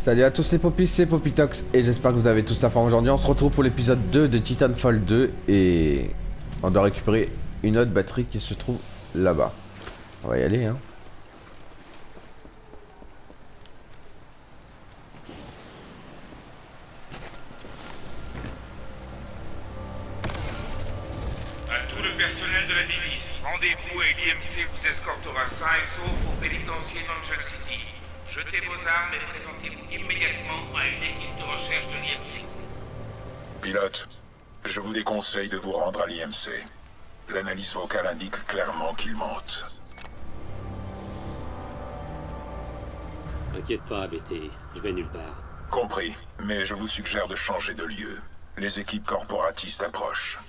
Salut à tous les popis, c'est Popitox et j'espère que vous avez tous la forme aujourd'hui. On se retrouve pour l'épisode 2 de Titanfall 2 et on doit récupérer une autre batterie qui se trouve là-bas. On va y aller hein. À tout le personnel de la milice, rendez-vous et l'IMC vous escortera sain et sauf au pénitencier d'Angel City. Jetez vos armes et présentez-vous immédiatement à une équipe de recherche de l'IMC. Pilote, je vous déconseille de vous rendre à l'IMC. L'analyse vocale indique clairement qu'il monte. T'inquiète pas, BT, je vais nulle part. Compris, mais je vous suggère de changer de lieu. Les équipes corporatistes approchent.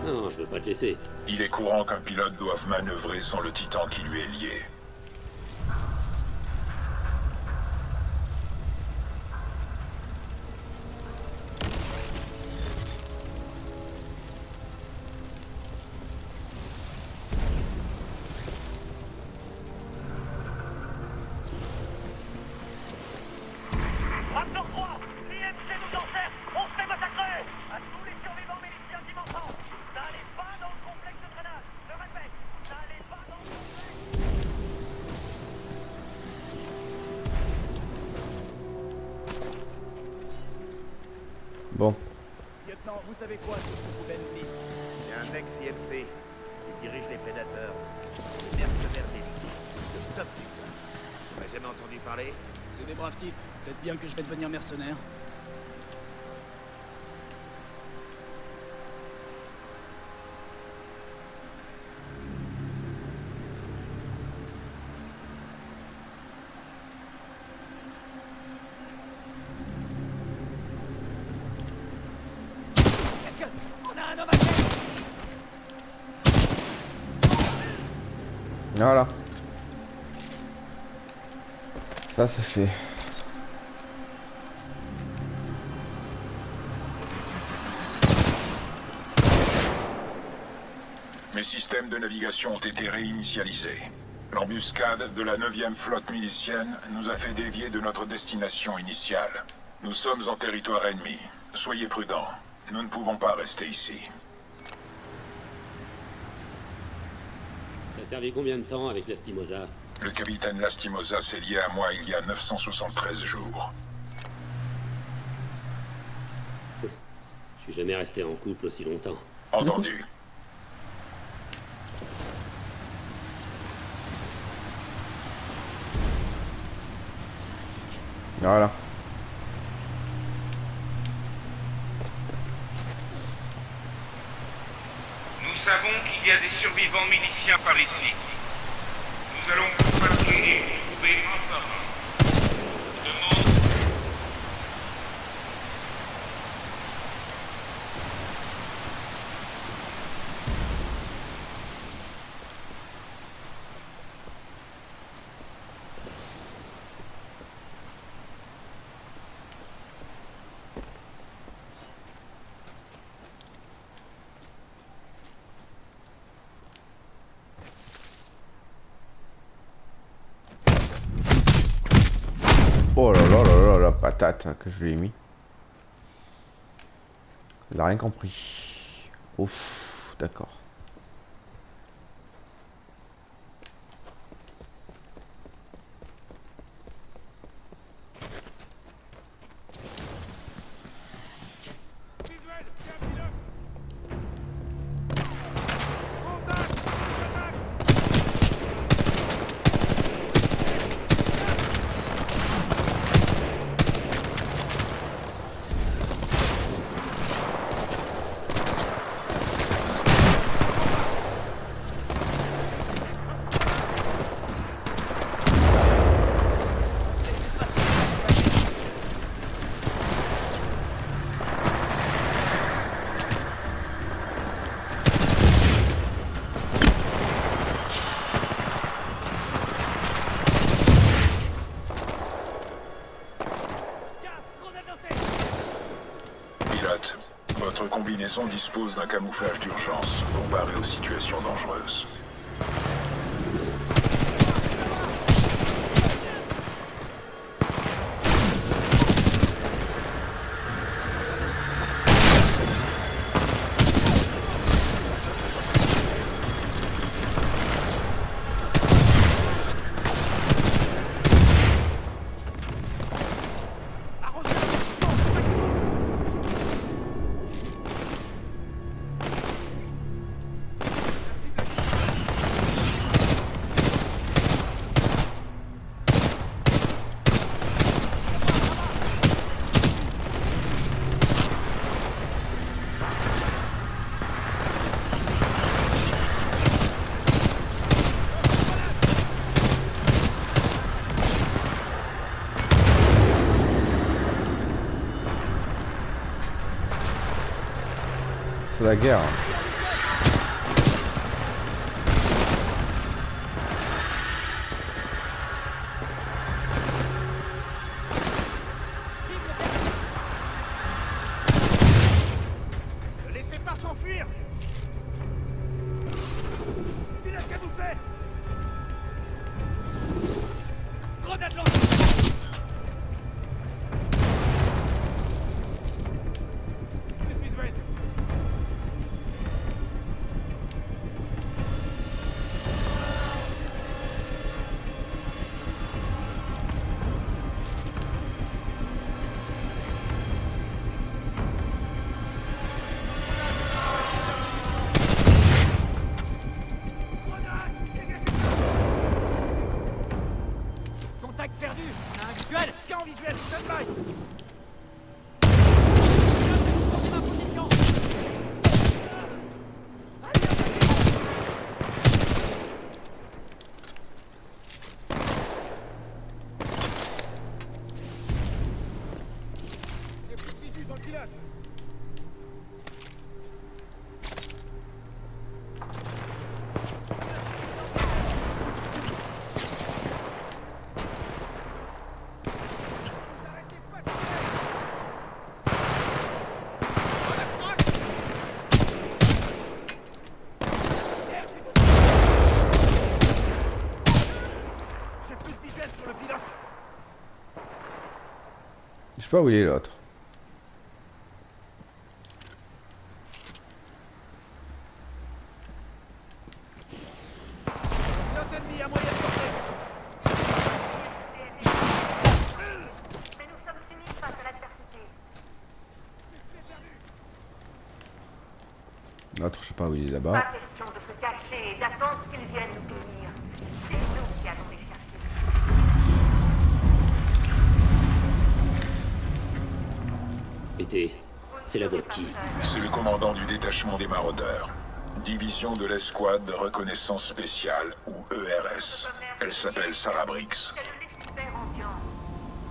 Non, je veux pas te laisser. Il est courant qu'un pilote doive manœuvrer sans le titan qui lui est lié. Raptor 3, l'IMC nous encercle, on se fait massacrer. À tous les survivants miliciens qui m'entendent, n'allez pas dans le complexe de drainage. Je répète, n'allez pas dans le complexe. Bon, Lieutenant, vous savez quoi sur ce Bentley? C'est un ex-IMC. Il dirige les prédateurs. Mercenaires d'élite. Le top du top. Vous m'avez jamais entendu parler? C'est des braves types. Peut-être bien que je vais devenir mercenaire. On a un homme à terre. voilà. Ça c'est fait. Mes systèmes de navigation ont été réinitialisés. L'embuscade de la 9e flotte milicienne nous a fait dévier de notre destination initiale. Nous sommes en territoire ennemi. Soyez prudents. Nous ne pouvons pas rester ici. T'as servi combien de temps avec l'Astimosa? Le capitaine Lastimosa s'est lié à moi il y a 973 jours. Je suis jamais resté en couple aussi longtemps. Entendu. Voilà. Nous savons qu'il y a des survivants miliciens par ici. Nous allons vous patrouiller et vous trouver un par un. Je demande... Oh là là là là la patate que je lui ai mis. Il a rien compris. Ouf, d'accord. Visuel, c'est un pilote. Votre combinaison dispose d'un camouflage d'urgence, comparé aux situations dangereuses. C'est la guerre. Ne laissez pas s'enfuir. Qu'est-ce que vous faites? Grenade lancée. Contact perdu. On a un visuel. Scan visuel. Stand-by. Sortez ma position. Des petits bidus dans le village. J'ai plus de visuel sur le pilote. Je sais pas où il est l'autre. Pilote ennemi à moyenne portée. Mais nous sommes unis face à l'adversité. L'autre, je sais pas où il est là-bas. Pas question de se cacher et d'attendre qu'ils viennent nous punir. C'est nous qui allons les chercher. Été, c'est la voix de qui? C'est le commandant du détachement des maraudeurs. Division de l'escouade de reconnaissance spéciale, ou ERS. Elle s'appelle Sarah Briggs. C'est le l'expert ambiant.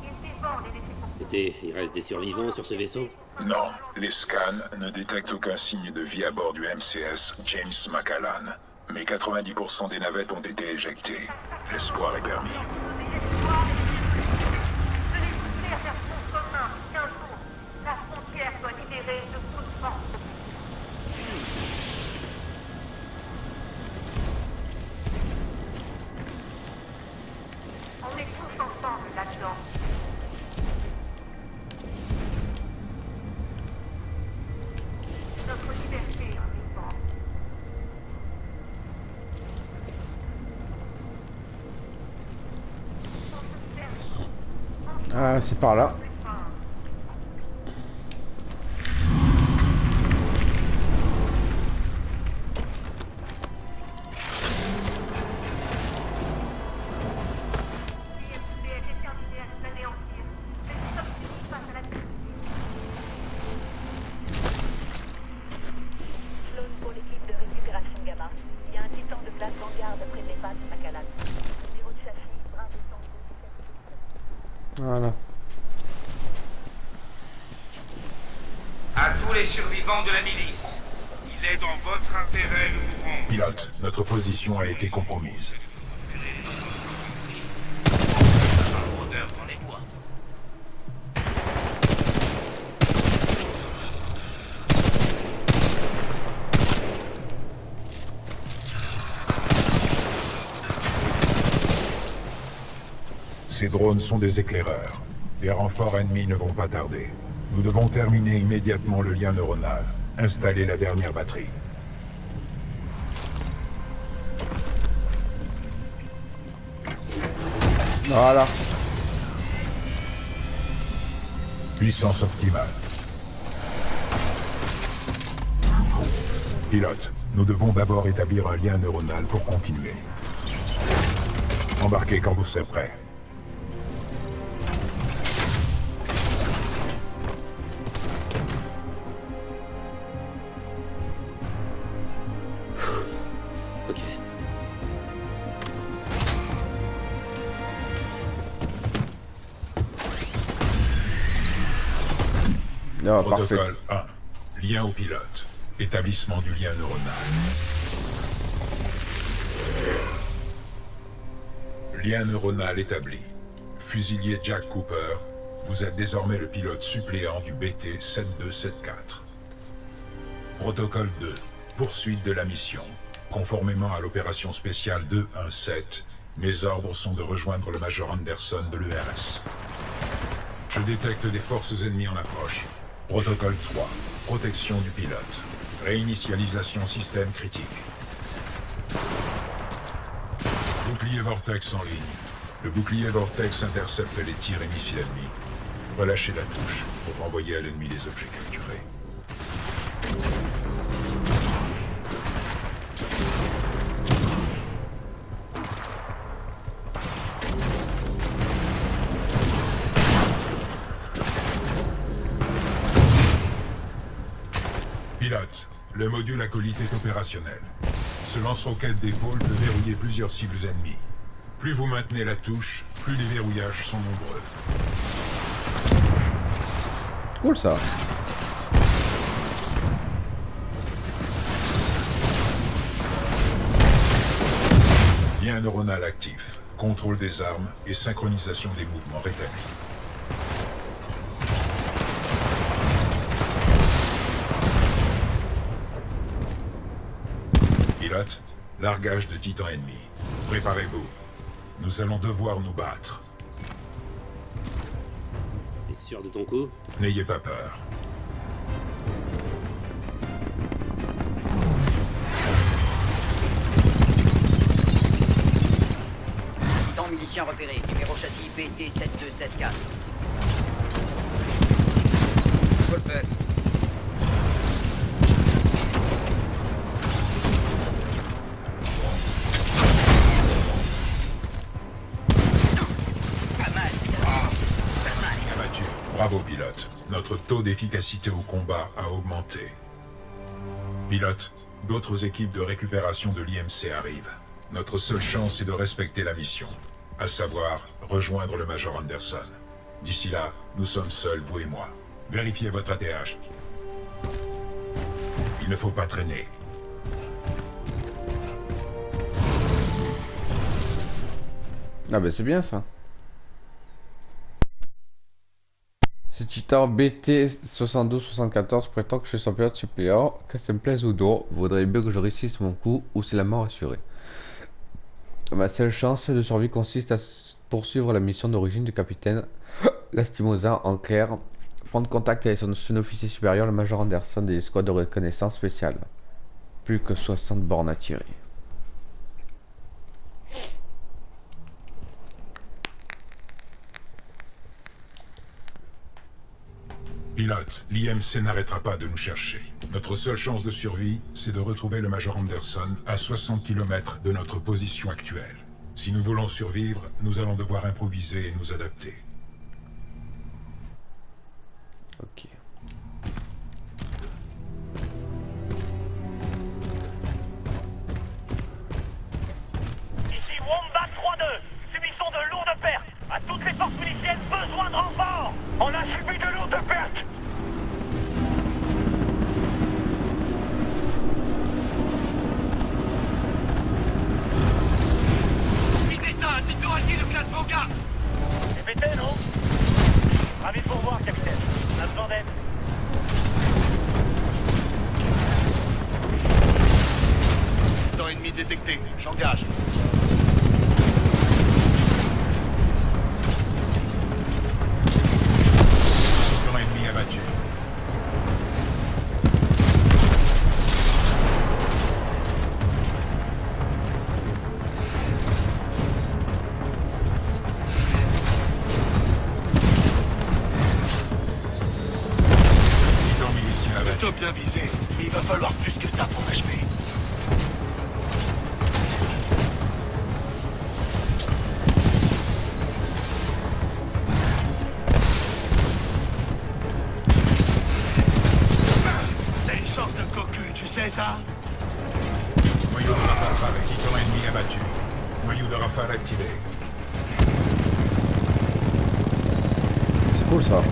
Il dévore les laissés-pour. Été, il reste des survivants sur ce vaisseau? Non, les scans ne détectent aucun signe de vie à bord du MCS James McAllan. Mais 90% des navettes ont été éjectées. L'espoir est permis. Je les pousser à faire front commun. Qu'un jour, la frontière soit libérée de toute force. On est tous ensemble là-dedans. Notre liberté en dépend. Ah, c'est par là. Les est terminé à nous anéantir. Mais nous sommes tous face à l'adversité. Clone pour l'équipe de récupération Gamma. Il y a un titan de classe vanguard près des pattes, Macallan. Numéro de châssis, brin de sang. Voilà. À tous les survivants de la milice, il est dans votre intérêt de vous rendre. Pilote, notre position a été compromise. Maraudeur dans les bois. Ces drones sont des éclaireurs. Les renforts ennemis ne vont pas tarder. Nous devons terminer immédiatement le lien neuronal. Installer la dernière batterie. Voilà. Puissance optimale. Pilote, nous devons d'abord établir un lien neuronal pour continuer. Embarquez quand vous serez prêt. Ok. Non, parfait. Protocole 1. Lien au pilote. Établissement du lien neuronal. Lien neuronal établi. Fusilier Jack Cooper, vous êtes désormais le pilote suppléant du BT-7274. Protocole 2. Poursuite de la mission. Conformément à l'opération spéciale 217, mes ordres sont de rejoindre le Major Anderson de l'ERS. Je détecte des forces ennemies en approche. Protocole 3. Protection du pilote. Réinitialisation système critique. Bouclier Vortex en ligne. Le bouclier Vortex intercepte les tirs et missiles ennemis. Relâchez la touche pour renvoyer à l'ennemi les objets capturés. Pilote, le module acolyte est opérationnel. Ce lance-roquette d'épaule peut verrouiller plusieurs cibles ennemies. Plus vous maintenez la touche, plus les verrouillages sont nombreux. Cool ça. Lien neuronal actif, contrôle des armes et synchronisation des mouvements rétablis. Pilote, largage de titans ennemis. Préparez-vous. Nous allons devoir nous battre. T'es sûr de ton coup? N'ayez pas peur. Titan milicien repéré, numéro châssis BT-7274. Golpe. Abattu. Bravo, pilote. Notre taux d'efficacité au combat a augmenté. Pilote, d'autres équipes de récupération de l'IMC arrivent. Notre seule chance est de respecter la mission, à savoir rejoindre le Major Anderson. D'ici là, nous sommes seuls, vous et moi. Vérifiez votre ATH. Il ne faut pas traîner. Ah bah c'est bien ça. Ce Titan BT-7274 prétend que je suis son pilote suppléant, que ça me plaise ou non, vaudrait mieux que je réussisse mon coup ou c'est la mort assurée. Ma seule chance de survie consiste à poursuivre la mission d'origine du capitaine Lastimosa, en clair, prendre contact avec son officier supérieur, le Major Anderson des escouades de reconnaissance spéciale. Plus que 60 bornes à tirer. Pilote, l'IMC n'arrêtera pas de nous chercher. Notre seule chance de survie, c'est de retrouver le Major Anderson à 60 km de notre position actuelle. Si nous voulons survivre, nous allons devoir improviser et nous adapter. Ok. Ici Wombat 3-2. Subissons de lourdes pertes. À toutes les forces miliciennes, besoin de renfort. On a subi de lourdes pertes. C'est pété, non? Ravi de vous revoir, capitaine. On a besoin d'aide. Titan ennemi détecté. J'engage. Titan ennemi abattu. Titan milicien abattu. Plutôt bien visé, mais il va falloir plus que ça pour m'achever. T'as une chance de cocu, tu sais ça? Noyau de rafale avec Titan ennemi abattu. Noyau de rafale activé. C'est cool ça.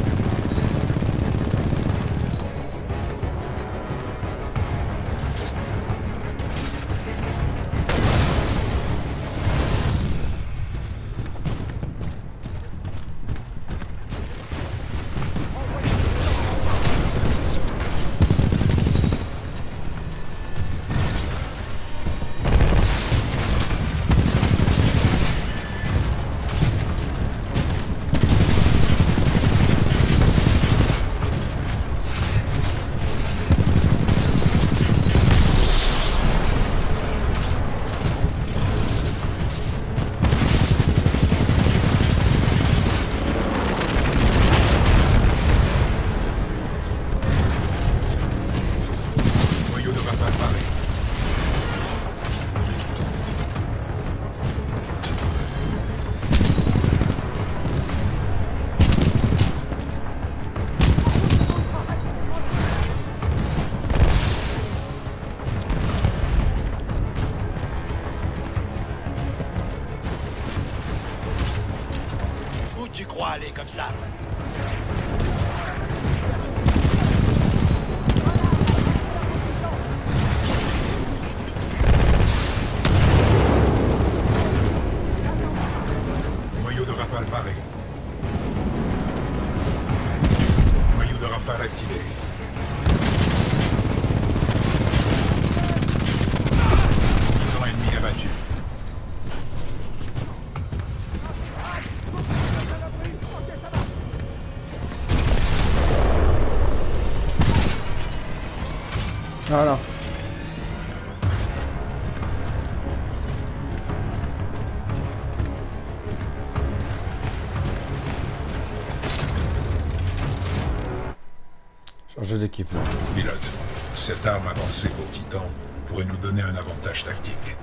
droit à aller comme ça. Noyau de rafale paré. Noyau de rafale activé. Partisan ennemi abattu. Voilà. Changer d'équipement. Pilote, cette arme avancée pour Titan pourrait nous donner un avantage tactique.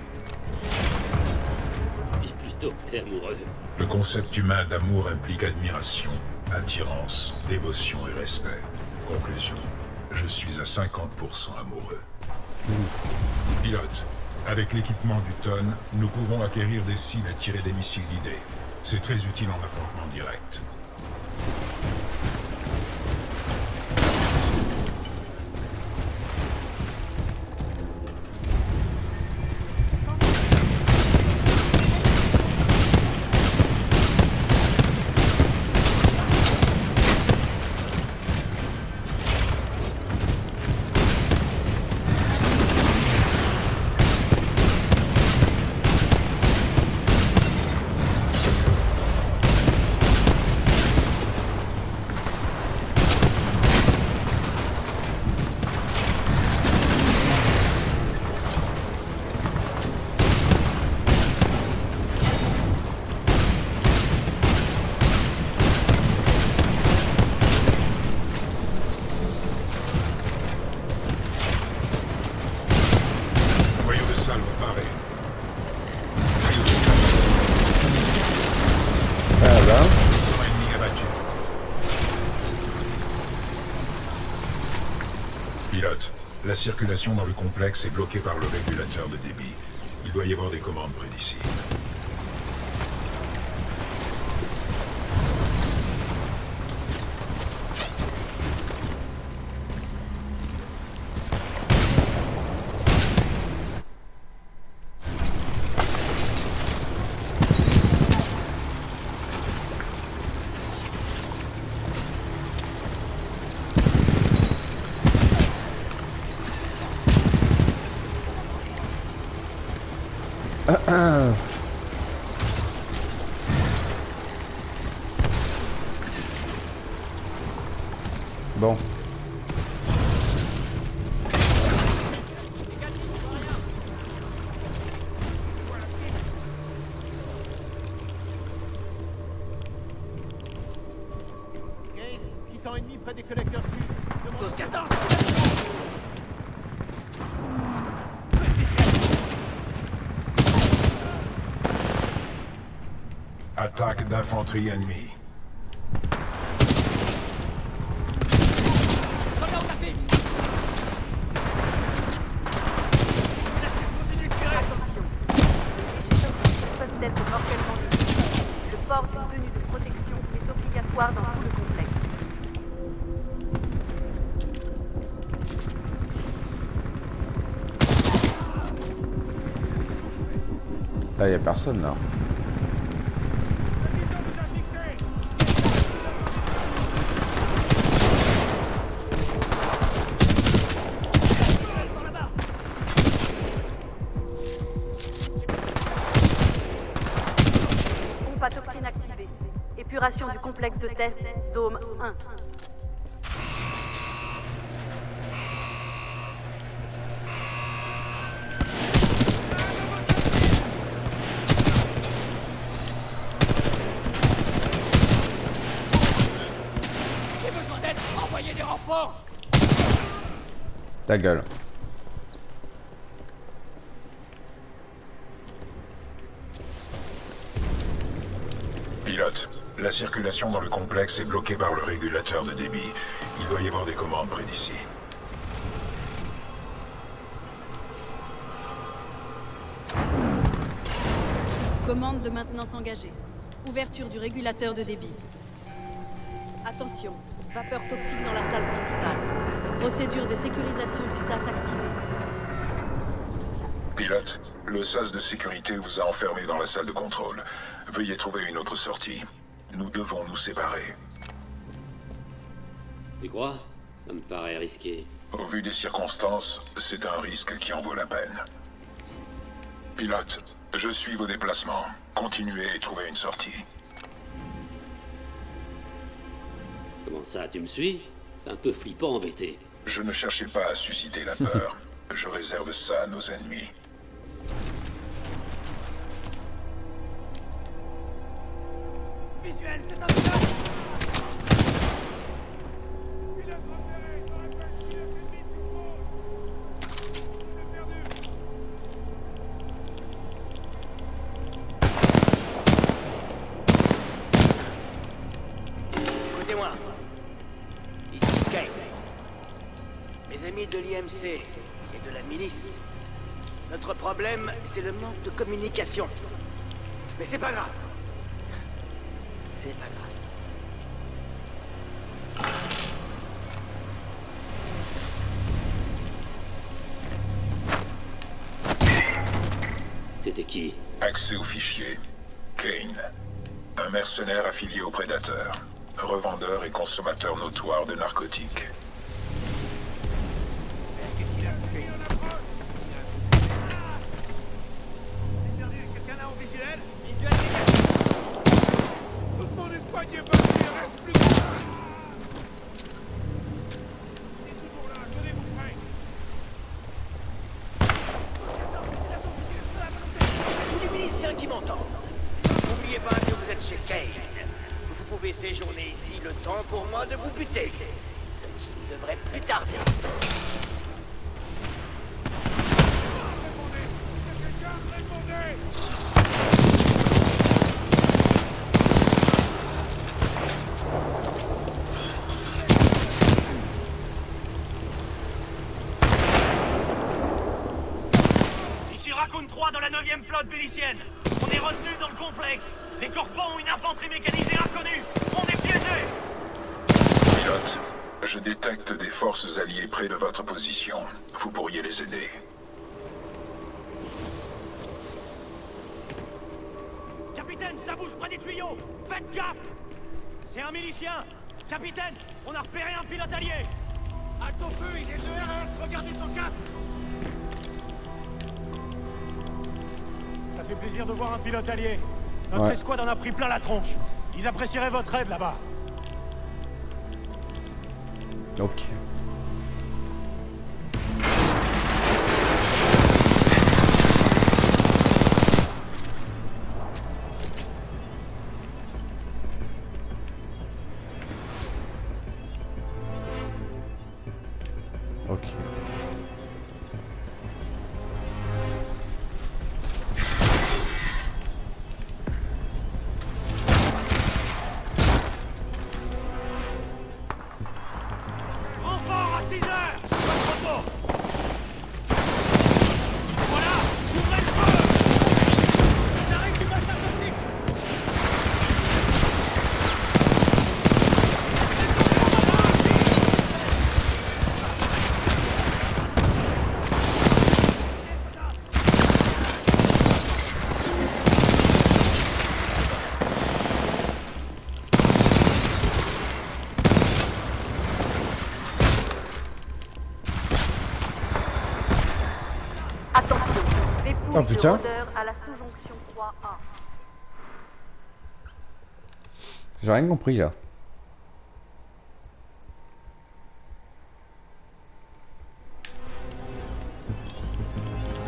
Dis plutôt que t'es amoureux. Le concept humain d'amour implique admiration, attirance, dévotion et respect. Conclusion, je suis à 50% amoureux. Pilote, avec l'équipement du TON, nous pouvons acquérir des cibles et tirer des missiles guidés. C'est très utile en affrontement direct. Noyau de salve paré. Voilà. Partisan ennemi abattu. Pilote, la circulation dans le complexe est bloquée par le régulateur de débit. Il doit y avoir des commandes près d'ici. Bon. Kane, Titan ennemi près des connecteurs sud. 12-14. Attaque d'infanterie ennemie. Peuvent être mortellement blessés. Le port d'une tenue de protection est obligatoire dans tout le complexe. Là, y a personne là. Pompe à toxine activée. Épuration du complexe de test, Dôme 1. J'ai besoin d'aide. Envoyez des renforts. Ta gueule. Pilote, la circulation dans le complexe est bloquée par le régulateur de débit. Il doit y avoir des commandes près d'ici. Commande de maintenance engagée. Ouverture du régulateur de débit. Attention, vapeur toxique dans la salle principale. Procédure de sécurisation du SAS activée. Pilote, le sas de sécurité vous a enfermé dans la salle de contrôle. Veuillez trouver une autre sortie. Nous devons nous séparer. Tu crois? Ça me paraît risqué. Au vu des circonstances, c'est un risque qui en vaut la peine. Pilote, je suis vos déplacements. Continuez et trouvez une sortie. Comment ça, tu me suis? C'est un peu flippant, embêté. Je ne cherchais pas à susciter la peur. Je réserve ça à nos ennemis. Visuel, c'est un pilote. Pilote repéré, je rappelle qu'il a fait vite tout le monde. On est perdu. Écoutez-moi. Ici Kane. Mes amis de l'IMC et de la milice. Notre problème, c'est le manque de communication. Mais c'est pas grave. C'est pas grave. C'était qui? Accès aux fichiers. Kane. Un mercenaire affilié aux prédateurs. Revendeur et consommateur notoire de narcotiques. Quelqu'un là en visuel? Visuel dégagé. Tout le monde est poigné par le reste plus loin. Il est toujours là, tenez-vous prêts. Tous les miliciens qui m'entendent. N'oubliez pas que vous êtes chez Kane. Vous pouvez séjourner ici le temps pour moi de vous buter. Ce qui ne devrait plus tarder. Répondez. C'est quelqu'un, répondez. Ici Raccoon 3 dans la 9e flotte milicienne. On est retenu dans le complexe. Les corpons ont une infanterie mécanisée inconnue. On est piégés. Pilote, je détecte des forces alliées près de votre position. Vous pourriez les aider. Capitaine, ça bouge près des tuyaux. Faites gaffe. C'est un milicien. Capitaine, on a repéré un pilote allié. Halte au feu, il est de RS, regardez son cap. Ça fait plaisir de voir un pilote allié. Notre escouade en a pris plein la tronche. Ils apprécieraient votre aide là-bas. Ok. Ok. Renfort à 6 heures. Votre retour. Voilà, ouvrez le feu. On arrive du bassin toxique. Attention, dépouille Oh, du putain. rôdeur à la sous-jonction 3A. J'ai rien compris là.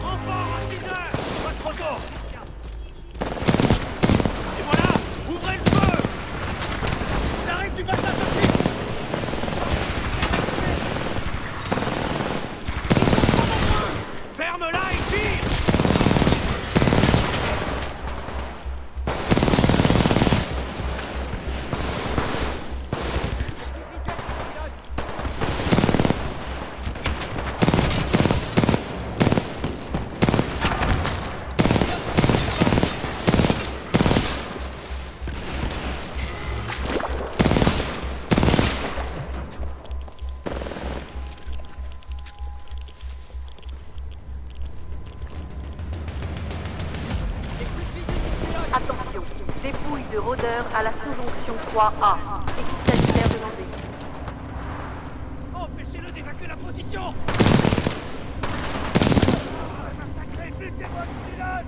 Renfort à 6 heures. Votre retour. Et voilà, ouvrez le feu. On arrive du bassin toxique. Ferme-la et tire. Mission. Dépouille de rôdeurs à la sous-jonction 3A. Équipe sanitaire demandée. Empêchez-le d'évacuer la position. Massacrez plus des vols pilotes.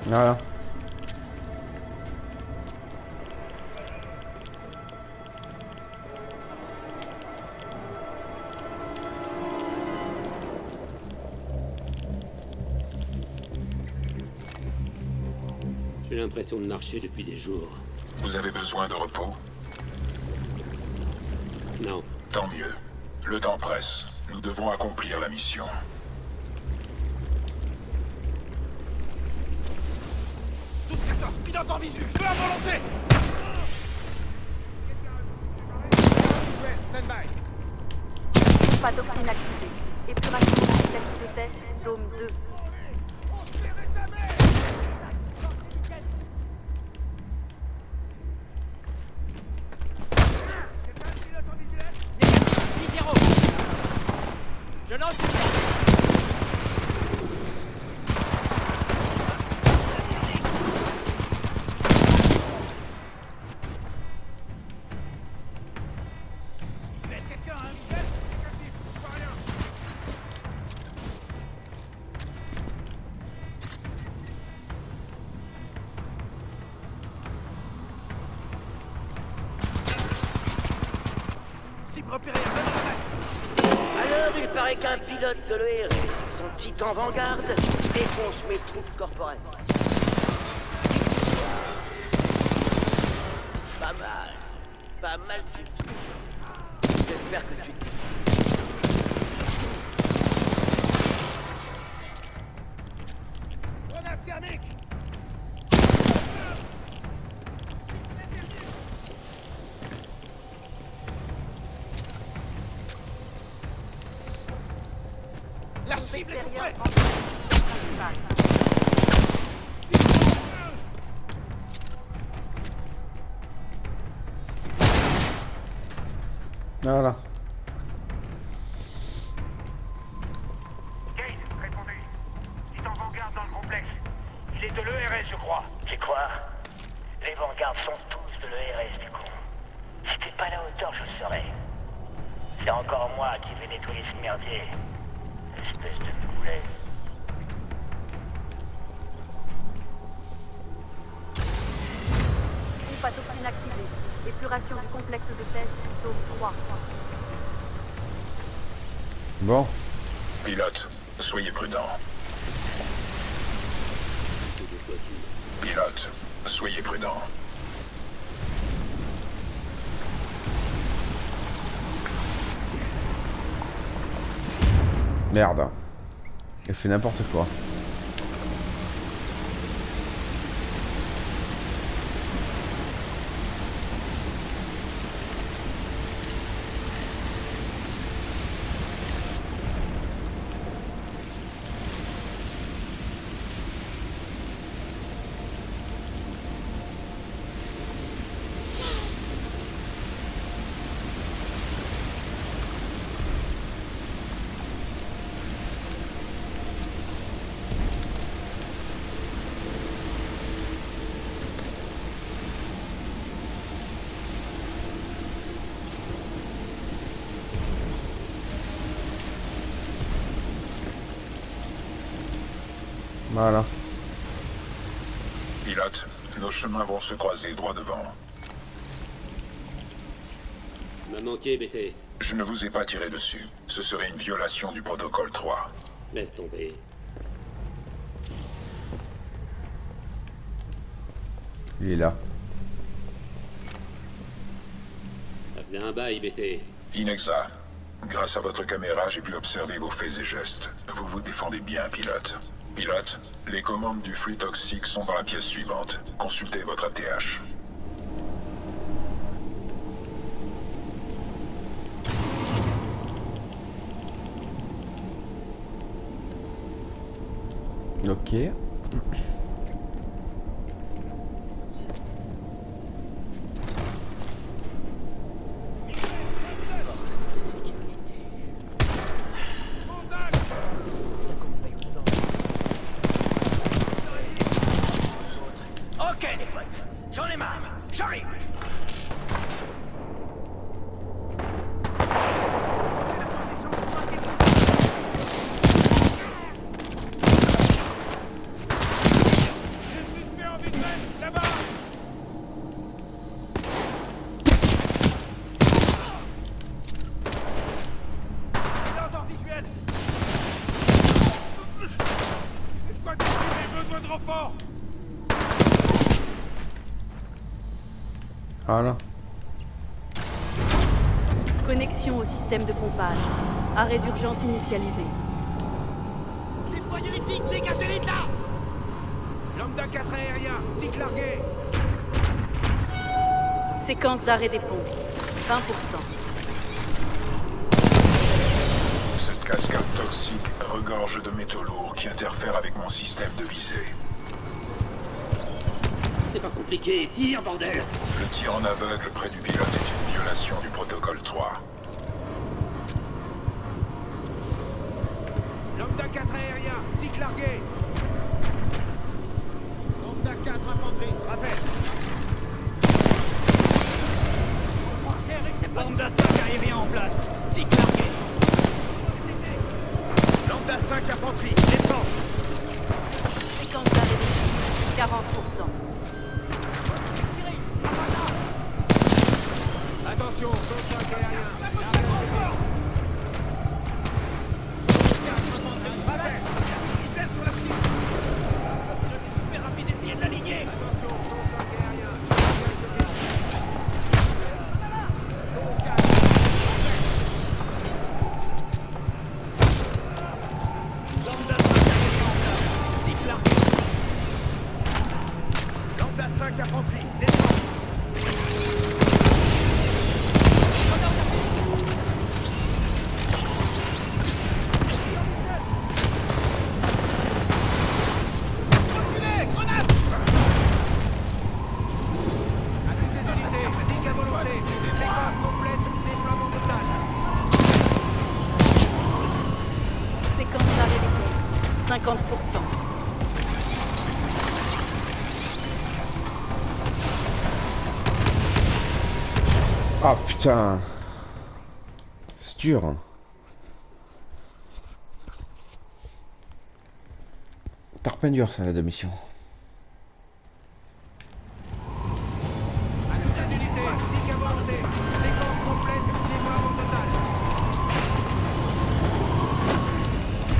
Voilà. J'ai l'impression de marcher depuis des jours. Vous avez besoin de repos? Non. Tant mieux. Le temps presse. Nous devons accomplir la mission. 12-14, pilote en visu, feu à volonté. Stand-by. Pas doctrine activée. Épuration du complexe de test, zone 2. Je lance une bombe. Alors, il paraît qu'un pilote de l'ERS et son titan Vanguard défoncent mes troupes corporatistes. Pas mal du tout. J'espère que tu te... Grenade thermique. La cible est tout près. Voilà. Kate, répondez. Il est en Vanguard dans le complexe. Il est de l'ERS, je crois. C'est quoi? Les Vanguards sont tous de l'ERS, du coup. Si t'es pas à la hauteur, je le serai. C'est encore moi qui vais nettoyer ce merdier. Espèce de poulet. Pas doctrine activée. Épuration du complexe de test, zone 3. Bon. Pilote, soyez prudent. Pilote, soyez prudent. Merde. Elle fait n'importe quoi. Voilà. Pilote, nos chemins vont se croiser droit devant. M'a manqué, BT. Je ne vous ai pas tiré dessus. Ce serait une violation du protocole 3. Laisse tomber. Il est là. Ça faisait un bail, BT. Inexa, grâce à votre caméra, j'ai pu observer vos faits et gestes. Vous vous défendez bien, pilote. Pilote, les commandes du flux toxique sont dans la pièce suivante. Consultez votre ATH. Ok. Ok, les potes, j'en ai marre. J'arrive. Voilà. Connexion au système de pompage. Arrêt d'urgence initialisé. Déployez les tics, dégagez-les de là. Lambda 4 aérien, tic largué. Séquence d'arrêt des pompes. 20%. Cette cascade toxique regorge de métaux lourds qui interfèrent avec mon système de visée. C'est pas compliqué, tire, bordel! Le tir en aveugle près du pilote est une violation du protocole 3. Lambda 4 aérien, tic largué. Lambda 4 infanterie, rappel. Lambda 5 aérien en place. Tic largué. Lambda 5 infanterie, descend. Séquence d'arrêt des pompes. 40%. Attention, Lambda 5 aérien. Super rapide, essayez de l'aligner. Attention, Lambda 5 aérien. Lambda 5 aérien en place. Tic largué. Lambda 5 infanterie, descend. Séquence d'arrêt des pompes. 50%. Ah putain. C'est dur. Hein. Tarpin dur ça la démission.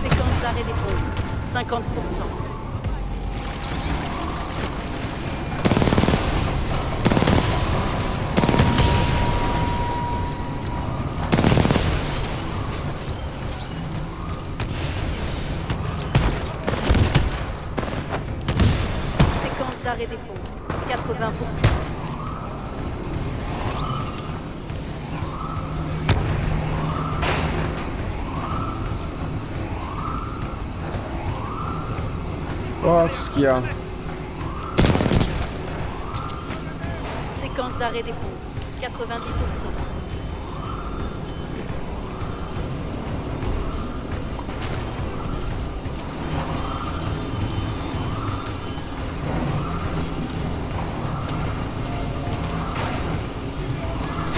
Séquence d'arrêt des pompes. 50%. Séquence d'arrêt des pompes. 80%. Oh, qu'est-ce qu'il y a? Séquence d'arrêt des pompes. 90%.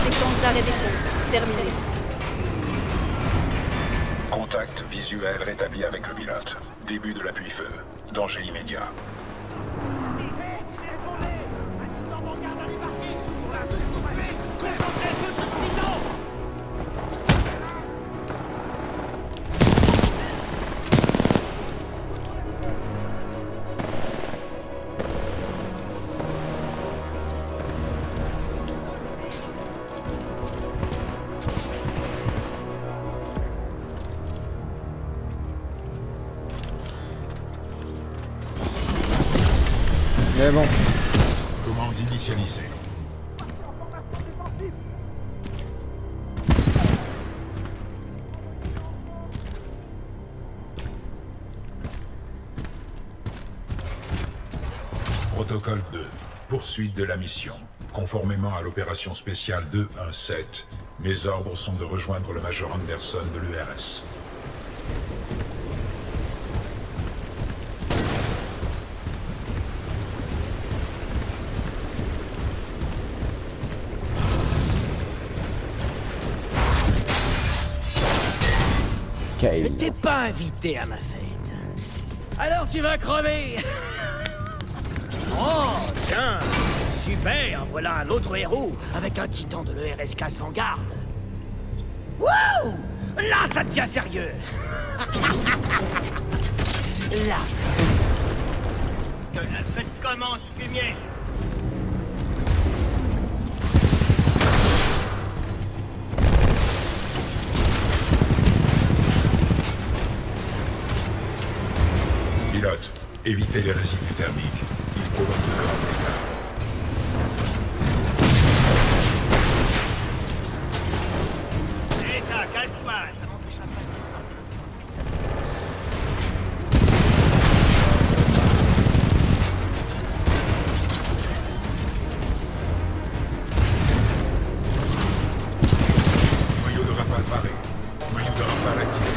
Séquence d'arrêt des pompes. Terminé. Contact visuel rétabli avec le pilote. Début de l'appui-feu. Danger immédiat. Mais bon. Commande initialisée. Protocole 2. Poursuite de la mission. Conformément à l'opération spéciale 217, mes ordres sont de rejoindre le Major Anderson de l'URS. Je t'ai pas invité à ma fête. Alors tu vas crever. Oh, tiens. Super, voilà un autre héros avec un titan de l'ERS classe Vanguard. Wouh! Là, ça devient sérieux. Là. Que la fête commence, fumier. Pilote, évitez les résidus thermiques. Ils provoquent de grands dégâts. C'est ça, calme-toi, ça m'empêchera pas de sortir. Noyau de rafale paré. Noyau de rafale activé.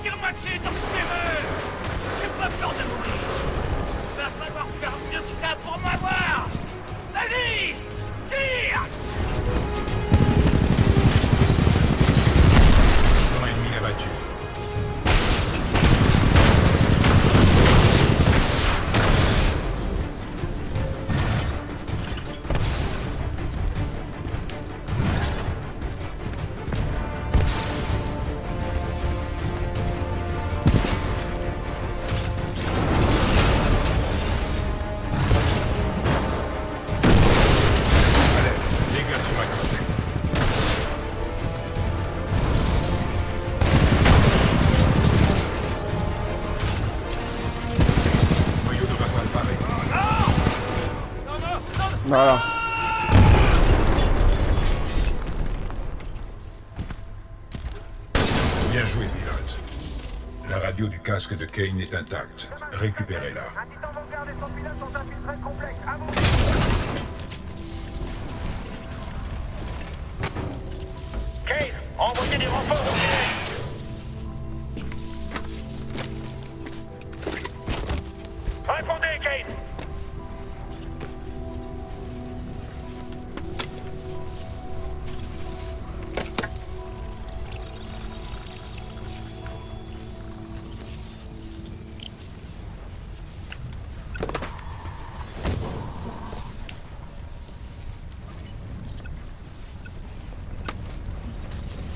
Tire-moi dessus, tant que tu veux. J'ai pas peur de mourir. Va falloir faire mieux que ça pour m'avoir. Vas-y, tire. Camp ennemi abattu. Dégâts sur la côte. Noyau de rafale paré. Voilà. Bien joué, pilote. La radio du casque de Kane est intacte. Récupérez-la. Un titan Vanguard et son pilote sont infiltrés le complexe. À vous. Kane, envoyez des renforts au filet. Répondez, Kane.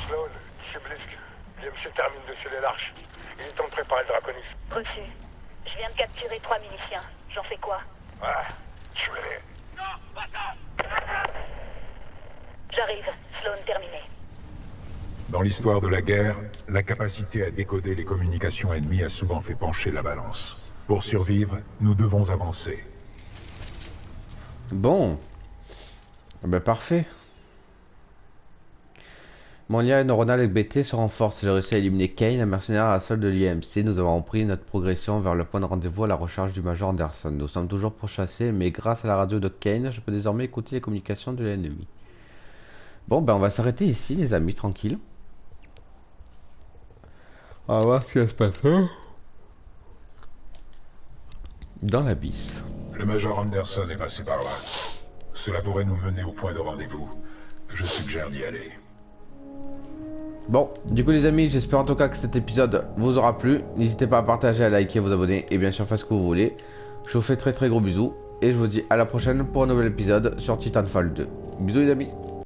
Sloan, c'est Blisk. L'IMC termine de sceller l'arche. Il est temps de préparer le Draconis. Reçu. Je viens de capturer 3 miliciens. J'en fais quoi? Ah, tuez-les. Non, pas ça. J'arrive. Sloan terminé. Dans l'histoire de la guerre, la capacité à décoder les communications ennemies a souvent fait pencher la balance. Pour survivre, nous devons avancer. Bon. Ben parfait. Mon lien neuronal avec BT se renforce. J'ai réussi à éliminer Kane, un mercenaire à la solde de l'IMC. Nous avons pris notre progression vers le point de rendez-vous à la recherche du Major Anderson. Nous sommes toujours pourchassés, mais grâce à la radio de Kane, je peux désormais écouter les communications de l'ennemi. Bon, ben on va s'arrêter ici, les amis, tranquille. On va voir ce qui va se passer dans l'abysse. Le Major Anderson est passé par là. Cela pourrait nous mener au point de rendez-vous. Je suggère d'y aller. Bon, du coup les amis, j'espère en tout cas que cet épisode vous aura plu. N'hésitez pas à partager, à liker, à vous abonner et bien sûr faire ce que vous voulez. Je vous fais très gros bisous et je vous dis à la prochaine pour un nouvel épisode sur Titanfall 2. Bisous les amis.